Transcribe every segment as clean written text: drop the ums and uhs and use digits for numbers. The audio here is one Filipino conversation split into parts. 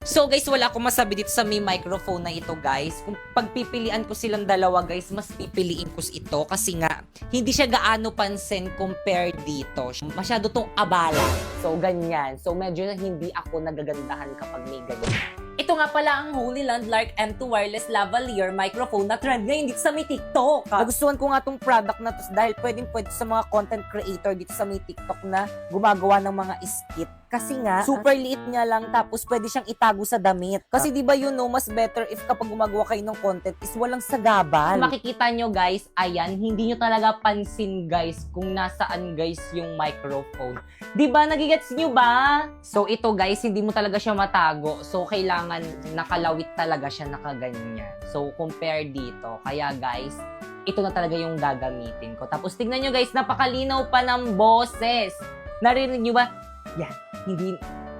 So guys, wala akong masabi dito sa may microphone na ito guys. Kung pagpipilian ko silang dalawa guys, mas pipiliin ko ito kasi nga hindi siya gaano pansin compared dito. Masyado tong abala. So ganyan. So medyo hindi ako nagagandahan kapag may ganyan. Ito nga pala ang Holy Landmark M2 Wireless Lavalier microphone na trend ngayon dito sa may TikTok. Nagustuhan ko nga tong product na to dahil pwede sa mga content creator dito sa may TikTok na gumagawa ng mga skit. Kasi nga, super liit niya lang tapos pwede siyang itago sa damit. Kasi di ba mas better if kapag gumagawa kayo ng content is walang sagabal. Makikita nyo guys, ayan, hindi nyo talaga pansin guys kung nasaan guys yung microphone. Di ba? Nagigets nyo ba? So ito guys, hindi mo talaga siya matago. So kailangan nakalawit talaga siya nakaganyan. So compare dito. Kaya guys, ito na talaga yung gagamitin ko. Tapos tignan nyo guys, napakalinaw pa ng boses. Narinig nyo ba? Yan. Hindi,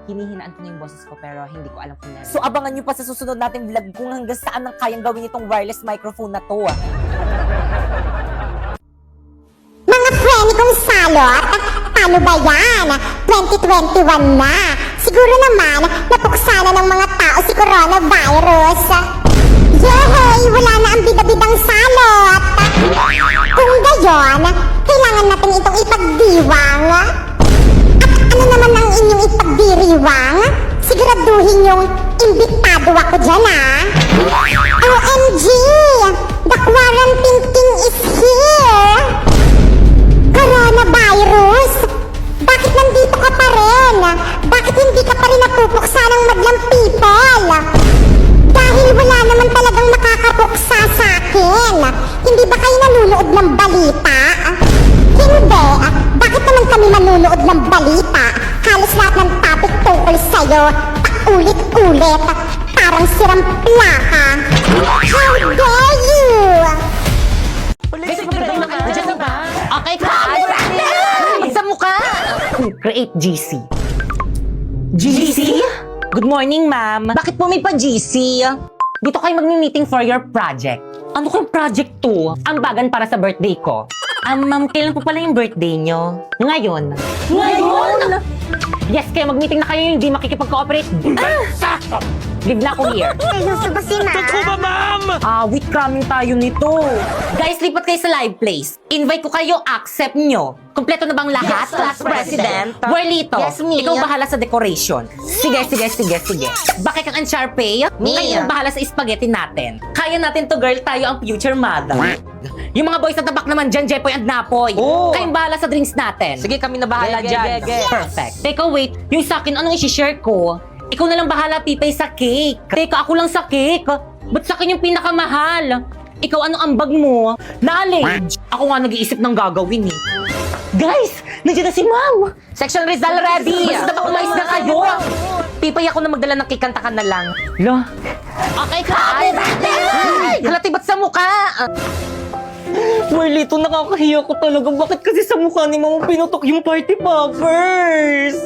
hinihinaan ko na yung boses ko pero hindi ko alam kung narin. So abangan nyo pa sa susunod natin vlog kung hanggang saan ang kayang gawin itong wireless microphone na to. Mga premi kong salot, paano ba yan? 2021 na. Siguro naman, napuksa na ng mga tao si coronavirus. Yehey! Wala na ang bida-bidang salot. Kung gayon, kailangan natin itong ipagdiwang. Ano naman ang inyong ipagdiriwang? Siguraduhin yung imbitado ako dyan, OMG! The quarantine king is here! Coronavirus! Bakit nandito ka pa rin? Bakit hindi ka pa rin napupuksa ng madlang people? Dahil wala naman talagang makakapuksa sa akin. Hindi ba kayo nanonood ng balita? Hindi. Bakit naman kami manunood ng balita? Halos lahat ng topic tungkol sa'yo, paulit-ulit, parang sirang plaka. How dare you? Okay ka? Sa mukha! Create GC. GC? Good morning, ma'am. Bakit po may pa-GC? Dito kayo magmi-meeting for your project. Ano kayong project to? Ambagan para sa birthday ko. Ma'am, kailan po pala yung birthday nyo? Ngayon. Ngayon? Yes, kaya mag-meeting na kayo hindi makikipag-cooperate. Leave na ako here. Gusto ba si ma'am? Wait, cramming tayo nito. Guys, lipat kayo sa live place. Invite ko kayo, accept nyo. Kompleto na bang lahat? Yes, Class President. Buerlito, Yes, me. ikaw bahala sa decoration. Sige. Bakit kang Uncharpay? Me. Ngayon bahala sa spaghetti natin. Kaya natin to, girl. Tayo ang future mother. Yung mga boys sa tabak naman dyan, Jepoy and Napoy. Oo. Kayong bahala sa drinks natin. Sige, kami na bahala dyan. Perfect. Teka, wait. Yung sa akin, anong isi-share ko? Ikaw na lang bahala, Pipay, sa cake. Teka, ako lang sa cake. Ba't sa akin yung pinakamahal? Ikaw, anong ambag mo? Knowledge. Ako nga nag-iisip ng gagawin eh. Guys, nandiyan na si Ma'am. Section Rizal ready! Basta ba umayos na kayo? Pipay, ako na magdala ng cake, kanta ka na lang. Lo? Okay ka? Halati ba't sa mukha? Marlito, nakakahiya ko talaga. Bakit kasi sa mukha ni Mama pinutok yung party poppers?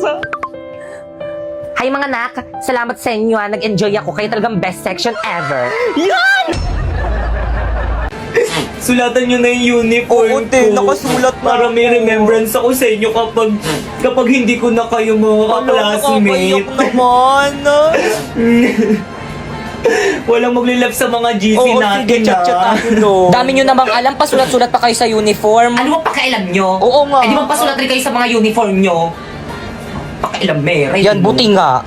Hi mga anak, salamat sa inyo nag-enjoy ako. Kayo talagang best section ever. Yan! Sulatan nyo na yung uniform ko. nakasulat na Para may remembrance ako sa inyo kapag hindi ko na kayo mga ka-classmate. naman. Walang maglilap sa mga GC natin, Dami nyo namang alam, pasulat-sulat pa kayo sa uniform. Ano ba pakialam nyo? Oo nga. Di ba pasulat rin kayo sa mga uniform nyo? Pakialam, Mary. Yan, buti nga.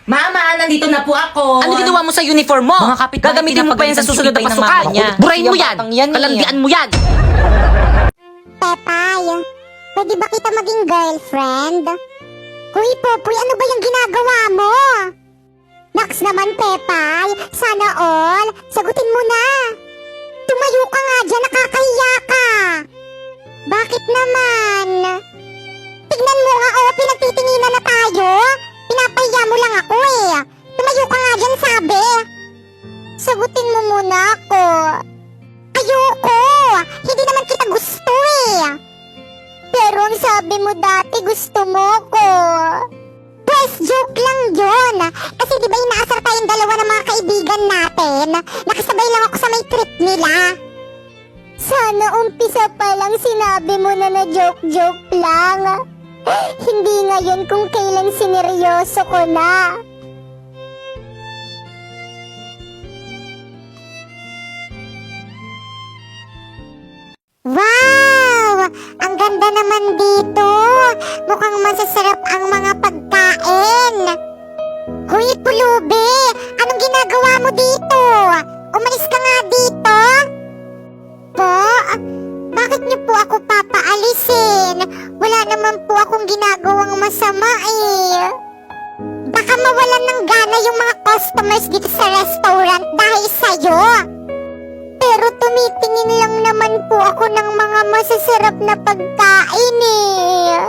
Mama, nandito na po ako. Ano ginawa mo sa uniform mo? Mga kapitbahay, Gagamitin mo pa yan sa susunod na pinapagalitan si pasukan. Pipay ng mama niya. Burahin mo yan. Yan, Kalandian mo yan. Pepay, pwede ba kita maging girlfriend? Hoy, Popoy, ano ba yung ginagawa mo? Naks naman, Pepay. Sana all. Sagutin mo na. Tumayo ka nga dyan, nakakahiya ka. Bakit naman? Tignan mo nga, pinagtitinginan na tayo. Pinapahiya mo lang ako Tumayo ka nga dyan, sabi. Sagutin mo muna ako. Ayoko! Hindi naman kita gusto Pero ang sabi mo dati, gusto mo ko. Pues joke lang yun. Kasi di ba inaasar tayong dalawa ng mga kaibigan natin? Nakasabay lang ako sa may trip nila. Sana umpisa pa lang sinabi mo na joke-joke lang. Hindi ngayon kung kailan sineryoso ko na. Wow! Ang ganda naman dito. Mukhang masasarap ang mga pagkain. Hoy, Pulubi! Anong ginagawa mo dito? Umalis ka nga dito. Po? Bakit niyo po ako papaalisin? Wala naman po akong ginagawang masama eh. Baka mawalan ng gana yung mga customers dito sa restaurant dahil sa'yo. Pero tumitingin lang naman po ako ng mga masasarap na pagkain eh.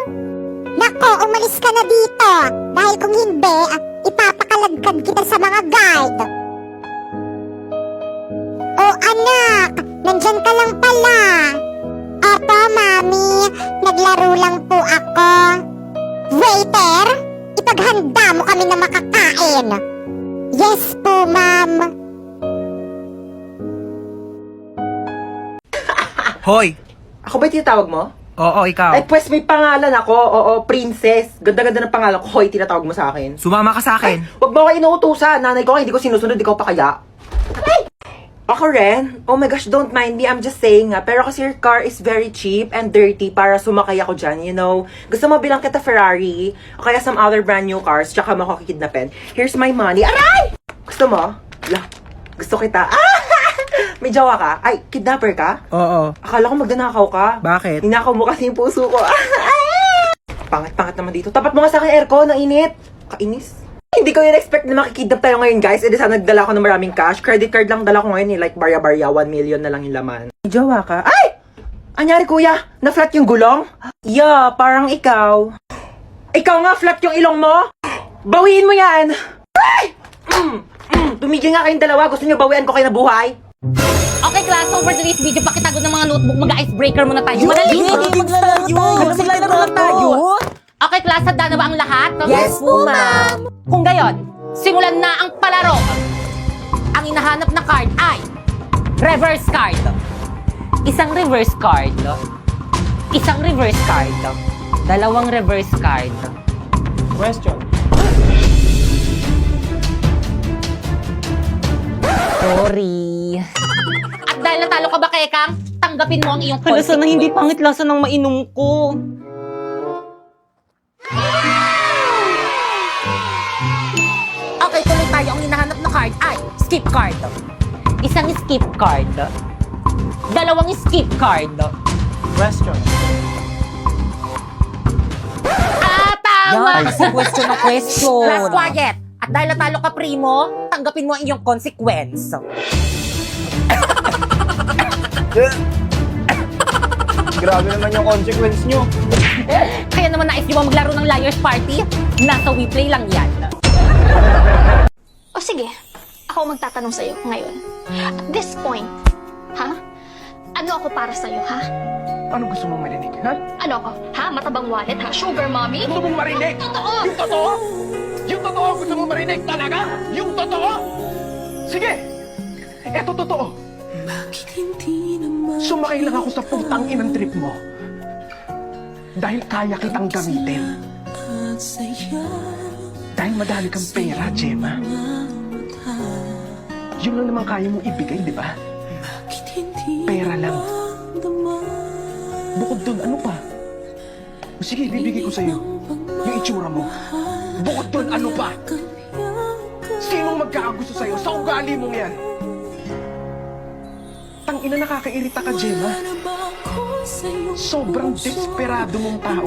Nako, umalis ka na dito. Dahil kung hindi, ipapakaladkad kita sa mga guard. Oh anak, nandyan ka lang pala. Opo, mami. Naglaro lang po ako. Waiter, ipaghanda mo kami na makakain. Yes po, ma'am. Hoy! Ako ba yung tinatawag mo? Oo, ikaw. Ay, pues may pangalan ako. Oo, princess. Ganda-ganda ng pangalan ko. Hoy, tinatawag mo sa akin. Sumama ka sa akin. Huwag mo ako inuutusan. Nanay ko, hindi ko sinusunod. Ikaw pa kaya? Ay! Ako rin? Oh my gosh, don't mind me. I'm just saying nga. Pero kasi your car is very cheap and dirty para sumakay ako dyan, you know. Gusto mo bilang kita Ferrari o kaya some other brand new cars tsaka mo ako kikidnapin. Here's my money. Aray! Gusto mo? La, gusto kita. Ah! May jowa ka? Ay, kidnapper ka? Oo. Akala ko magdanakaw ka. Bakit? Ninakaw mo kasi yung puso ko. Pangat-pangat naman dito. Tapat mo nga sa akin aircon, ang init. Kainis. Hindi ko yun expect na makikidnap tayo ngayon, guys. E di sana nagdala ko ng maraming cash. Credit card lang dala ko ngayon, eh. Like barya-barya, 1 million na lang yung laman. May jowa ka? Ay! Anyari, kuya? Na-flat yung gulong? Yeah, parang ikaw. Ikaw nga, flat yung ilong mo? Bawiin mo yan! Ay! Tumigil nga kayong dalawa. Gusto nyo bawian ko kayo na buhay? Okay, class, over today's video, pakitago ng mga notebook, mag-icebreaker muna tayo. Madali! Maglalaro lang tayo! Okay, class, handa na ba ang lahat? Yes po, ma'am. Kung gayon, simulan na ang palaro. Ang hinahanap na card ay reverse card. Isang reverse card. Isang reverse card. Dalawang reverse card. Question. Sorry. At dahil natalo ka ba, Kekang, tanggapin mo ang iyong Hala, sana hindi consequence. pangit lasa ng mainom ko. Okay, tuloy tayo. Ang hinahanap na card ay skip card. Isang skip card. Dalawang skip card. Question. Tama! Yan, kasi question na question. Last quiet. At dahil natalo ka, Primo, tanggapin mo ang iyong consequence. Grabe naman yung consequence nyo. Kaya naman nais niyo ba maglaro ng Liar's Party? Nasa WePlay lang yan. O sige, ako magtatanong sa'yo ngayon. At this point, ha? Ano ako para sa'yo, ha? Ano gusto mong marinig, ha? Ano ako? Ha? Matabang wallet, ha? Sugar mommy? Gusto mong marinig? Totoo! Yung totoo? Yung totoo gusto mong marinig talaga? Yung totoo? Sige! Eto totoo. Sumakay lang ako sa putang inang trip mo. Dahil kaya kitang gamitin. Dahil madami kang pera, Gemma. Yun lang naman kaya mong ibigay, di ba? Pera lang. Bukod dun, ano pa? O sige, bibigay ko sa'yo yung itsura mo. Bukod dun, ano pa? Sinong magkakagusto sa'yo sa ugali mong yan? Tangina, nakakairita ka, Gemma. Sobrang desperado mong tao.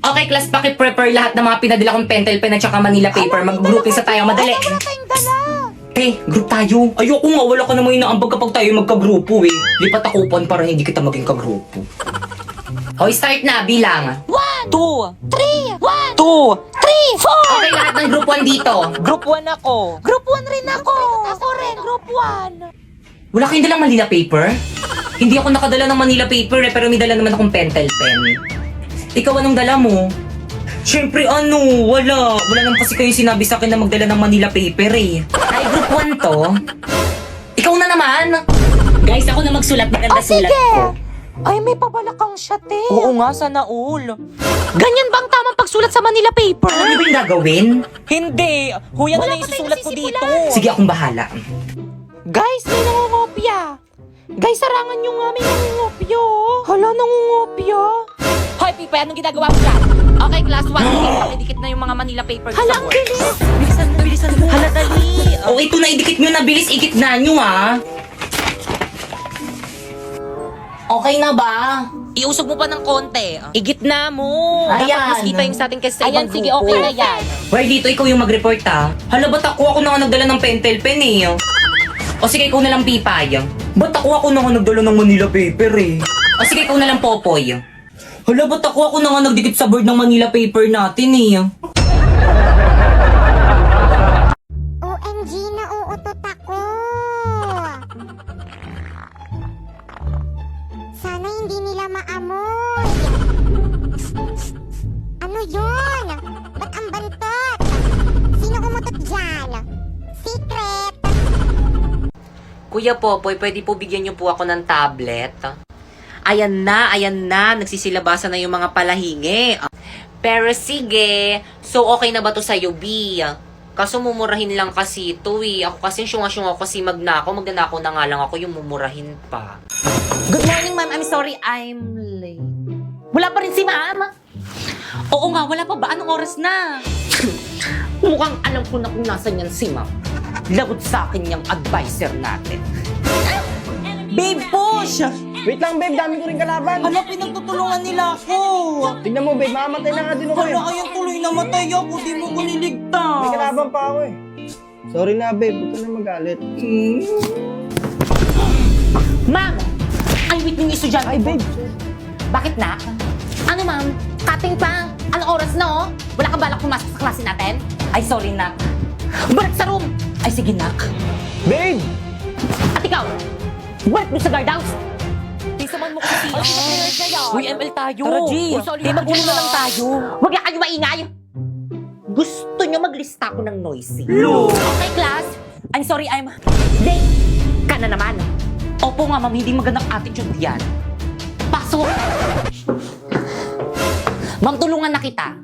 Okay, class, paki-prepare lahat ng mga pinadala kong pentel pen at saka Manila paper. Mag-grouping sa tayo, madali. Eh, group tayo. Ayoko nga, wala ka naman inaambag kapag tayo magka-grupo eh. Lipat ako upan para hindi kita maging ka-grupo. Hoy, start na, bilang. 1, 2, 3, 1, 2, 3, 4! Okay, lahat ng group 1 dito. Group 1 ako. Group 1 rin ako. Ako rin, group 1. Wala kayong dalang Manila paper? Hindi ako nakadala ng Manila paper eh, pero may dala naman akong pentel pen. Ikaw, anong dala mo? Siyempre ano, wala. Wala naman kasi kayo sinabi sa akin na magdala ng Manila paper eh. Ay, group 1 to. Ikaw na naman! Guys, ako na magsulat. Maganda sulat ko. Ay, may pabalakang siya, te. Oo nga, sana all. Ganyan ba ang tamang pagsulat sa Manila paper? Ano ba yung gagawin? Hindi. Huyan na lang isusulat ko dito. Sige, akong bahala. Guys, may nangungopia. Guys, sarangan nyo nga, may nangungopia. Hala, nangungopia. Hoy, Pipa, anong ginagawa mo dyan? Okay, class 1. Idikit na yung mga Manila paper. Hala, ang bilis. Bilisan mo. Hala, dali. O, ito na, idikit nyo na. Bilis, ikit na nyo, ha? Okay na ba? Iusog mo pa ng konti. Igit na mo. Ayan. Dapat mas kita yung sa atin kasi sa Ayan, ibang sige, grupo. okay na yan. Well, dito ikaw yung mag-report, ha? Hala, ba't ako na nga nagdala ng pentel pen, eh? O sige, ikaw na lang, Pipay. Ba't ako na nga nagdala ng Manila paper, eh? O sige, ikaw na lang, Popoy. Hala, ba't ako na nga nagdikit sa board ng Manila paper natin, eh? OMG, nauutot ako. Sana hindi nila maamoy. Ano yun? Ba't ang bantot? Sino umutot dyan? Secret! Kuya Popoy, pwede po bigyan niyo po ako ng tablet? Ayan na. Nagsisilabasan na yung mga palahingi. Pero sige. So, okay na ba to sa'yo, B? Kaso mumurahin lang kasi ito eh. Ako kasi syunga-syunga ako kasi magnakaw na nga lang ako yung mumurahin pa. Good morning, ma'am. I'm sorry, I'm late. Wala pa rin si ma'am? Oo nga, wala pa ba? Anong oras na? Mukhang alam ko na kung nasan yan si ma'am. Lagot sa akin yung advisor natin. Babe, push! Wait lang, babe. Dami ko rin kalaban. Hala, pinagtutulungan nila ako. Tignan mo, babe. Mamamatay na nga din ako eh. Hala, ayan tuloy namatay ako. Di mo ko niligtas. May kalaban pa ako eh. Sorry na, babe. Huwag ka na magalit. Ma'am! Ay, wait yung estudyante Ay, babe. Bakit na? Ano, ma'am? Cutting pa? Anong oras na, oh? Wala ka balak pumasok sa klase natin? Ay, sorry, nak. Balik sa room! Ay, sige, nak. Babe! At ikaw, balik mo sa guardhouse. Di saman mo kasi Uy, ML tayo. Tara, G. Magulo na lang tayo. Huwag na kayo maingay. Gusto nyo maglista ko ng noisy. Okay, class. I'm sorry, I'm late. Ka na naman. Opo nga, ma'am. Hindi magandang attitude yan. Pasok. Ma'am, tulungan na kita.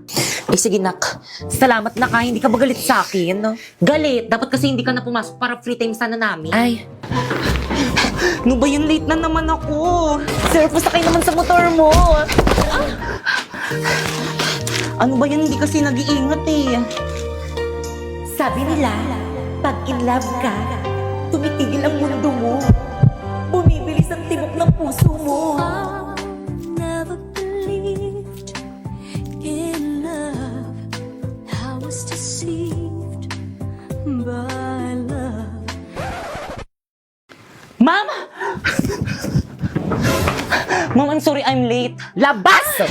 Eh, sige, nak. Salamat na ka. Hindi ka ba galit sa akin? Galit. Dapat kasi hindi ka na pumasok para free time sana namin. Ay. Ano ba yun? Late na naman ako. Sir, pasakay naman sa motor mo. Ano ba yun? Hindi kasi nag-iingat eh. Sabi nila, pag in love ka, tumitigil ang mundo mo. Bumibilis ang tibok ng puso mo. Never believed in love. I was deceived by love. Ma'am! Ma'am, I'm sorry, I'm late. Labas!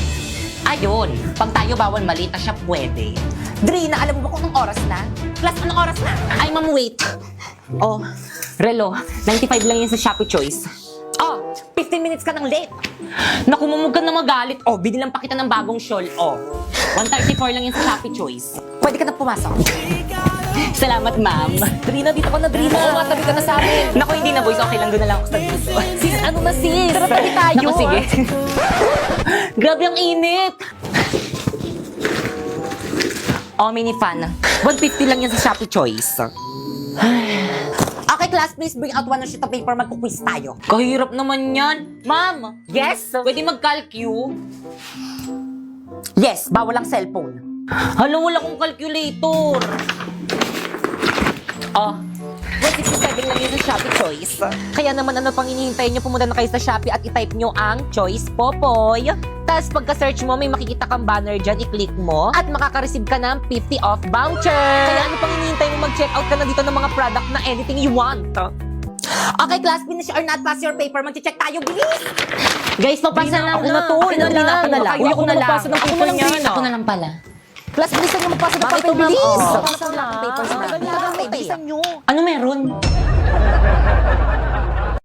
Ayun, pag tayo bawal malita siya pwede. Drina, alam mo ba kung anong oras na? Class, anong oras na? Ay, ma'am, wait. Oh, relo, 95 lang yan sa Shopee Choice. Oh, 15 minutes ka nang late. Naku, mamug ka na magalit. Oh, binilang pa kita ng bagong shawl. Oh, 134 lang yan sa Shopee Choice. Pwede ka na pumasok. Salamat, ma'am. Drina, dito ka na, Drina. Oo, matabi ka na sa amin. Naku, hindi na, boys. Okay lang, doon na lang ako sa dito. Sis, ano na, sis? Tara, tabi tayo. Naku, sige. Grabe ang init. Oh, mini fan. 150 lang yan sa Shopee Choice. Okay, class, please bring out one sheet of paper. Magkuquiz tayo. Kahirap naman yan. Ma'am. Yes? Pwede mag-calcu? Yes, bawal ang cellphone. Hala, wala kong calculator. Oh, 167 lang yun sa Shopee Choice. Kaya naman ano pang hinihintay nyo, pumunta na kayo sa Shopee at i-type nyo ang Choice Popoy. Tapos pagka-search mo, may makikita kang banner dyan, i-click mo at makaka-receive ka ng 50 off voucher. Kaya ano pang hinihintay mo, mag-check out ka na dito ng mga product na anything you want. Okay, class, finish or not, pass your paper. Mag-check tayo, bilis! Guys, papasa na ako na to. Ako na lang. Uy, ako na lang. Ako na lang, Drina. Ako na lang pala. Class, bilisan nyo magpasa ng paper, bilis! Papasa na ang papers na. Bilisan nyo. Ano meron?